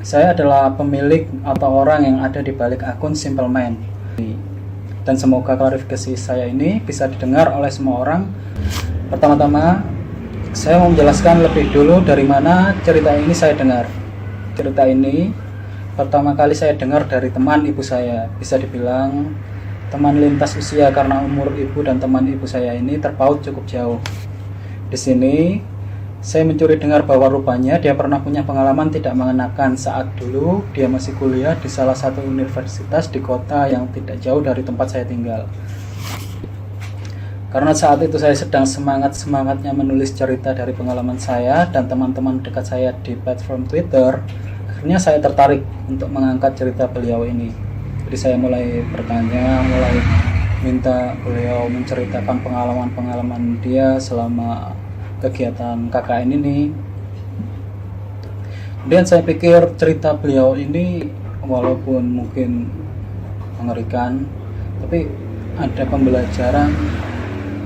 Saya adalah pemilik atau orang yang ada di balik akun Simple Man. Dan semoga klarifikasi saya ini bisa didengar oleh semua orang. Pertama-tama, saya mau menjelaskan lebih dulu dari mana cerita ini saya dengar. Cerita ini pertama kali saya dengar dari teman ibu saya. Bisa dibilang teman lintas usia karena umur ibu dan teman ibu saya ini terpaut cukup jauh. Di sini saya mencuri dengar bahwa rupanya dia pernah punya pengalaman tidak mengenakan saat dulu dia masih kuliah di salah satu universitas di kota yang tidak jauh dari tempat saya tinggal. Karena saat itu saya sedang semangat-semangatnya menulis cerita dari pengalaman saya dan teman-teman dekat saya di platform Twitter, akhirnya saya tertarik untuk mengangkat cerita beliau ini. Jadi saya mulai bertanya, mulai minta beliau menceritakan pengalaman-pengalaman dia selama kegiatan KKN ini. Kemudian saya pikir cerita beliau ini walaupun mungkin mengerikan, tapi ada pembelajaran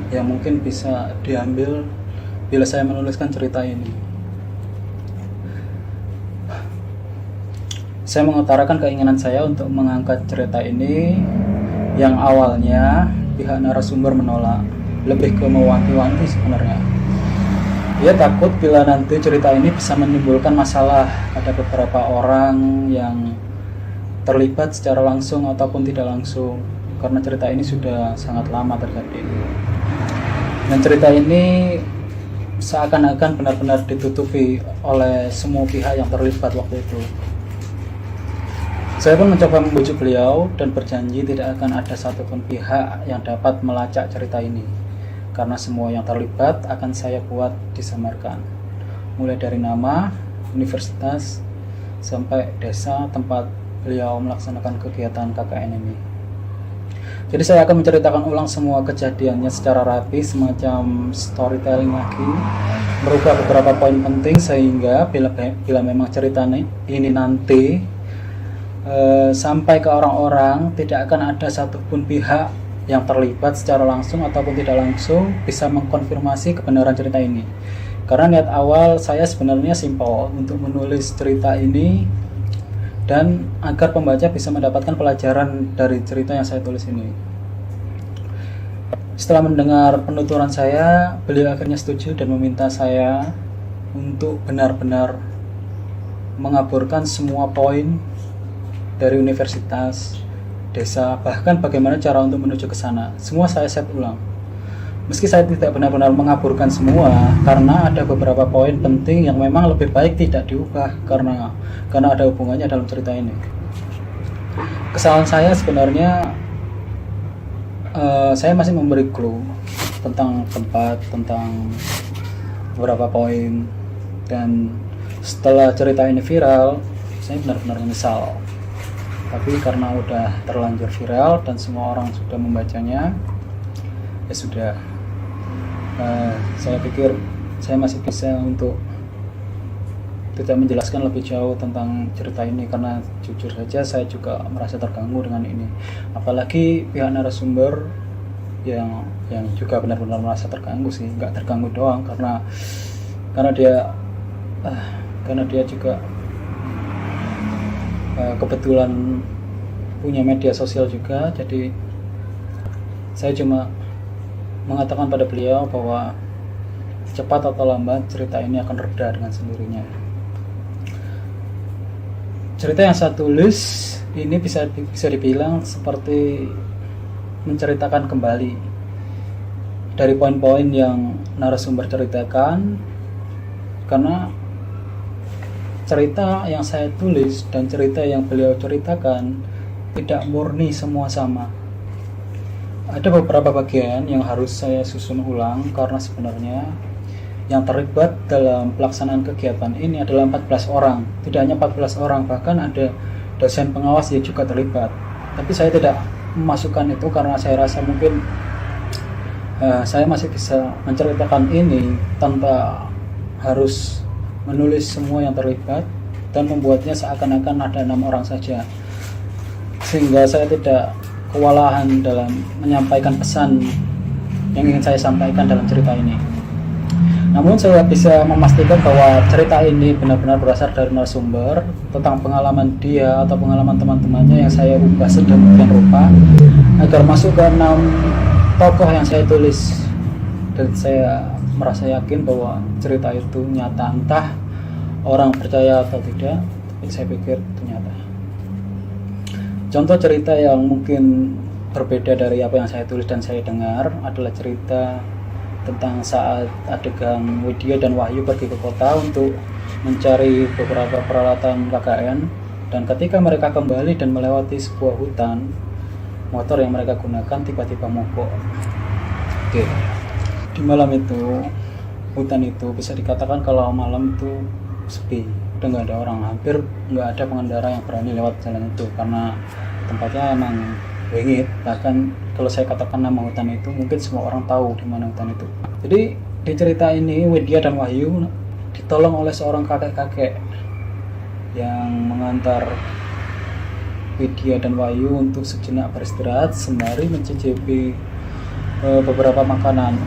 yang mungkin bisa diambil bila saya menuliskan cerita ini. Saya mengutarakan keinginan saya untuk mengangkat cerita ini yang awalnya pihak narasumber menolak, lebih ke mewanti-wanti sebenarnya. Dia takut bila nanti cerita ini bisa menimbulkan masalah pada beberapa orang yang terlibat secara langsung ataupun tidak langsung, karena cerita ini sudah sangat lama terjadi. Dan cerita ini seakan-akan benar-benar ditutupi oleh semua pihak yang terlibat waktu itu. Saya pun mencoba membujuk beliau dan berjanji tidak akan ada satupun pihak yang dapat melacak cerita ini, karena semua yang terlibat akan saya buat disamarkan, mulai dari nama, universitas, sampai desa tempat beliau melaksanakan kegiatan KKN ini. Jadi saya akan menceritakan ulang semua kejadiannya secara rapi, semacam storytelling lagi, merubah beberapa poin penting sehingga bila memang cerita ini nanti sampai ke orang-orang, tidak akan ada satupun pihak yang terlibat secara langsung ataupun tidak langsung bisa mengkonfirmasi kebenaran cerita ini. Karena niat awal saya sebenarnya simpel, untuk menulis cerita ini dan agar pembaca bisa mendapatkan pelajaran dari cerita yang saya tulis ini. Setelah mendengar penuturan saya, beliau akhirnya setuju dan meminta saya untuk benar-benar mengaburkan semua poin dari universitas, desa, bahkan bagaimana cara untuk menuju ke sana. Semua saya set ulang. Meski saya tidak benar-benar mengaburkan semua, karena ada beberapa poin penting yang memang lebih baik tidak diubah karena ada hubungannya dalam cerita ini. Kesalahan saya sebenarnya saya masih memberi clue tentang tempat, tentang beberapa poin, dan setelah cerita ini viral, saya benar-benar menyesal. Tapi karena udah terlanjur viral dan semua orang sudah membacanya, ya sudah. Saya pikir saya masih bisa untuk tidak menjelaskan lebih jauh tentang cerita ini, karena jujur saja saya juga merasa terganggu dengan ini. Apalagi pihak narasumber yang juga benar-benar merasa terganggu sih, nggak terganggu doang karena dia juga kebetulan punya media sosial juga. Jadi saya cuma mengatakan pada beliau bahwa cepat atau lambat cerita ini akan reda dengan sendirinya. Cerita yang saya tulis ini bisa dibilang seperti menceritakan kembali dari poin-poin yang narasumber ceritakan, karena cerita yang saya tulis dan cerita yang beliau ceritakan tidak murni semua sama. Ada beberapa bagian yang harus saya susun ulang karena sebenarnya yang terlibat dalam pelaksanaan kegiatan ini adalah 14 orang. Tidak hanya 14 orang, bahkan ada dosen pengawas yang juga terlibat. Tapi saya tidak memasukkan itu karena saya rasa mungkin saya masih bisa menceritakan ini tanpa harus menulis semua yang terlibat dan membuatnya seakan-akan ada 6 orang saja, sehingga saya tidak kewalahan dalam menyampaikan pesan yang ingin saya sampaikan dalam cerita ini. Namun saya bisa memastikan bahwa cerita ini benar-benar berasal dari narasumber tentang pengalaman dia atau pengalaman teman-temannya yang saya ubah sedemikian rupa agar masuk ke 6 tokoh yang saya tulis. Dan saya merasa yakin bahwa cerita itu nyata, entah orang percaya atau tidak, tapi saya pikir itu nyata. Contoh cerita yang mungkin berbeda dari apa yang saya tulis dan saya dengar adalah cerita tentang saat adegan Widya dan Wahyu pergi ke kota untuk mencari beberapa peralatan KKN, dan ketika mereka kembali dan melewati sebuah hutan, motor yang mereka gunakan tiba-tiba mogok. Oke. Di malam itu, hutan itu bisa dikatakan kalau malam itu sepi, udah nggak ada orang, hampir nggak ada pengendara yang berani lewat jalan itu karena tempatnya emang bengit. Bahkan kalau saya katakan nama hutan itu, mungkin semua orang tahu di mana hutan itu. Jadi di cerita ini Widya dan Wahyu ditolong oleh seorang kakek-kakek yang mengantar Widya dan Wahyu untuk sejenak beristirahat sembari mencicipi beberapa makanan.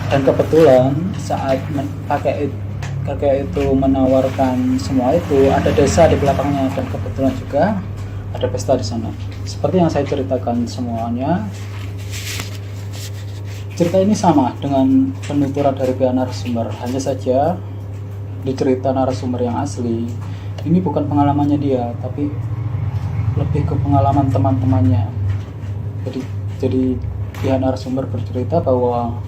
Dan kebetulan saat kakek itu menawarkan semua itu, ada desa di belakangnya, dan kebetulan juga ada pesta di sana. Seperti yang saya ceritakan semuanya, cerita ini sama dengan penuturan dari pihak narasumber. Hanya saja di cerita narasumber yang asli, ini bukan pengalamannya dia, tapi lebih ke pengalaman teman-temannya. Jadi pihak narasumber bercerita bahwa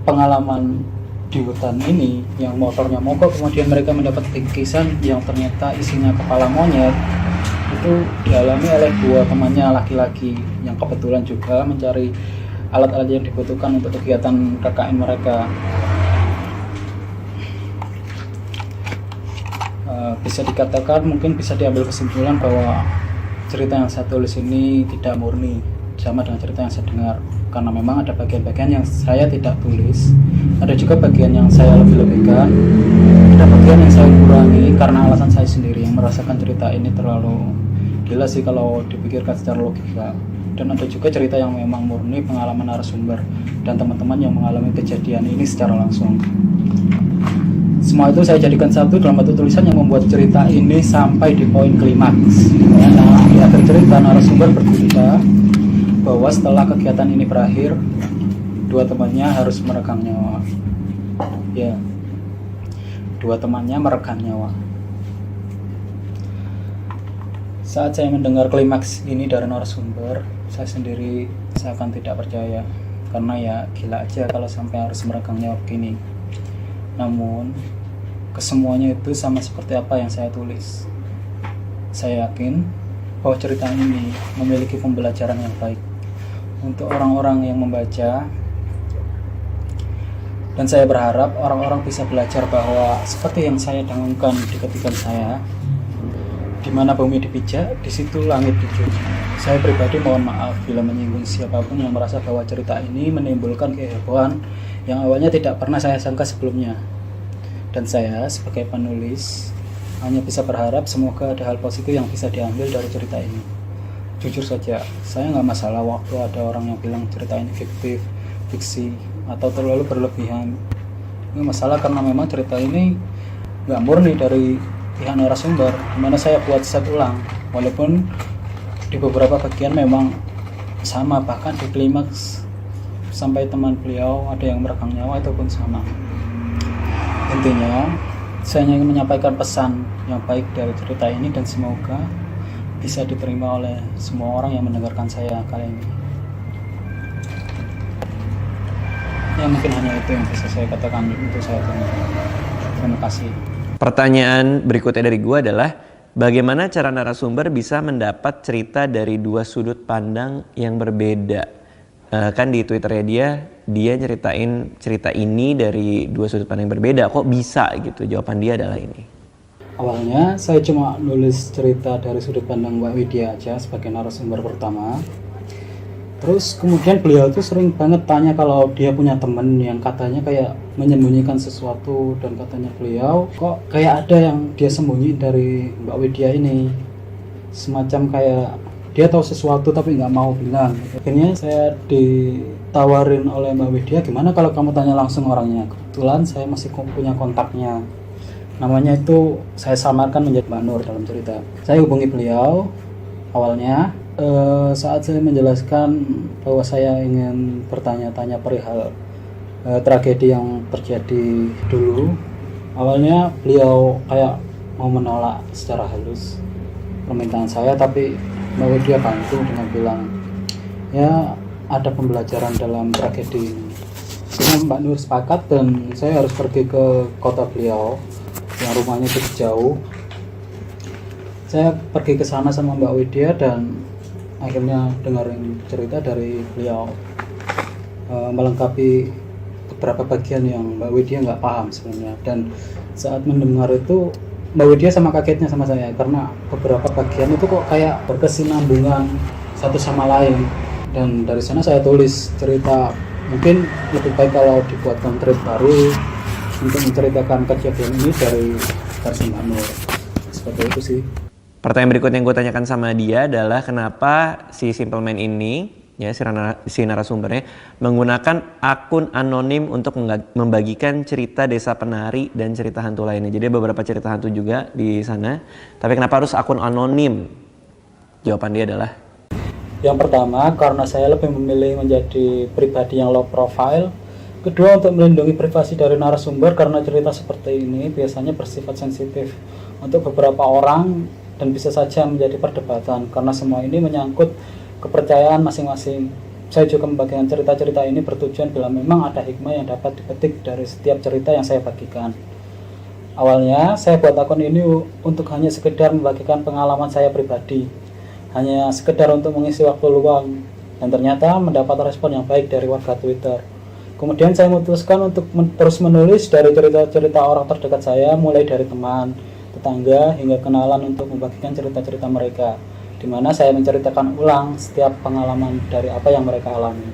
pengalaman di hutan ini yang motornya mogok, kemudian mereka mendapat bingkisan yang ternyata isinya kepala monyet, itu dialami oleh dua temannya laki-laki yang kebetulan juga mencari alat-alat yang dibutuhkan untuk kegiatan KKN mereka. Bisa dikatakan, mungkin bisa diambil kesimpulan bahwa cerita yang saya tulis ini tidak murni sama dengan cerita yang saya dengar, karena memang ada bagian-bagian yang saya tidak tulis, ada juga bagian yang saya lebih-lebihkan, ada bagian yang saya kurangi karena alasan saya sendiri yang merasakan cerita ini terlalu gila sih kalau dipikirkan secara logika. Dan ada juga cerita yang memang murni pengalaman narasumber dan teman-teman yang mengalami kejadian ini secara langsung. Semua itu saya jadikan satu dalam satu tulisan yang membuat cerita ini sampai di poin klimaks. Nah, di akhir cerita narasumber bercerita bahwa setelah kegiatan ini berakhir, dua temannya harus meregang nyawa. Ya, dua temannya meregang nyawa. Saat saya mendengar klimaks ini dari narasumber, saya sendiri seakan tidak percaya, karena ya gila aja kalau sampai harus meregang nyawa begini. Namun kesemuanya itu sama seperti apa yang saya tulis. Saya yakin bahwa cerita ini memiliki pembelajaran yang baik untuk orang-orang yang membaca, dan saya berharap orang-orang bisa belajar bahwa seperti yang saya dengungkan di ketikan saya, di mana bumi dipijak, di situ langit jujur. Saya pribadi mohon maaf bila menyinggung siapapun yang merasa bahwa cerita ini menimbulkan kehebohan yang awalnya tidak pernah saya sangka sebelumnya. Dan saya sebagai penulis hanya bisa berharap semoga ada hal positif yang bisa diambil dari cerita ini. Jujur saja, saya nggak masalah waktu ada orang yang bilang cerita ini fiktif, fiksi, atau terlalu berlebihan. Ini masalah karena memang cerita ini nggak murni dari pihak narasumber, dimana saya buat set ulang, walaupun di beberapa bagian memang sama, bahkan di klimaks sampai teman beliau ada yang meregang nyawa itu pun sama. Intinya saya ingin menyampaikan pesan yang baik dari cerita ini, dan semoga bisa diterima oleh semua orang yang mendengarkan saya kali ini. Ya, mungkin hanya itu yang bisa saya katakan untuk saya. Terima kasih. Pertanyaan berikutnya dari gue adalah, bagaimana cara narasumber bisa mendapat cerita dari dua sudut pandang yang berbeda? Kan di Twitternya dia nyeritain cerita ini dari dua sudut pandang yang berbeda. Kok bisa gitu? Jawaban dia adalah ini. Awalnya saya cuma nulis cerita dari sudut pandang Mbak Widya aja sebagai narasumber pertama. Terus kemudian beliau tuh sering banget tanya kalau dia punya temen yang katanya kayak menyembunyikan sesuatu, dan katanya beliau kok kayak ada yang dia sembunyi dari Mbak Widya ini. Semacam kayak dia tahu sesuatu tapi nggak mau bilang. Akhirnya saya ditawarin oleh Mbak Widya, gimana kalau kamu tanya langsung orangnya. Kebetulan saya masih punya kontaknya, namanya itu saya samarkan menjadi Mbak Nur dalam cerita. Saya hubungi beliau awalnya saat saya menjelaskan bahwa saya ingin bertanya-tanya perihal tragedi yang terjadi dulu. Awalnya beliau kayak mau menolak secara halus permintaan saya, tapi Mbak Widya bantu dengan bilang, ya ada pembelajaran dalam tragedi ini. Jadi Mbak Nur sepakat dan saya harus pergi ke kota beliau yang rumahnya cukup jauh. Saya pergi ke sana sama Mbak Widya dan akhirnya dengerin cerita dari beliau, melengkapi beberapa bagian yang Mbak Widya nggak paham sebenarnya. Dan saat mendengar itu Mbak Widya sama kagetnya sama saya karena beberapa bagian itu kok kayak berkesinambungan satu sama lain. Dan dari sana saya tulis cerita, mungkin lebih baik kalau dibuat konkret baru untuk menceritakan kejadian ini dari versi Mbak Nur. Seperti itu sih. Pertanyaan berikutnya yang gue tanyakan sama dia adalah kenapa si Simple Man ini, ya si narasumbernya, menggunakan akun anonim untuk membagikan cerita Desa Penari dan cerita hantu lainnya. Jadi beberapa cerita hantu juga di sana, tapi kenapa harus akun anonim? Jawaban dia adalah, yang pertama, karena saya lebih memilih menjadi pribadi yang low profile. Kedua, untuk melindungi privasi dari narasumber karena cerita seperti ini biasanya bersifat sensitif untuk beberapa orang dan bisa saja menjadi perdebatan karena semua ini menyangkut kepercayaan masing-masing. Saya juga membagikan cerita-cerita ini bertujuan bila memang ada hikmah yang dapat dipetik dari setiap cerita yang saya bagikan. Awalnya saya buat akun ini untuk hanya sekedar membagikan pengalaman saya pribadi, hanya sekedar untuk mengisi waktu luang, dan ternyata mendapat respon yang baik dari warga Twitter. Kemudian saya memutuskan untuk terus menulis dari cerita-cerita orang terdekat saya, mulai dari teman, tetangga, hingga kenalan untuk membagikan cerita-cerita mereka, di mana saya menceritakan ulang setiap pengalaman dari apa yang mereka alami.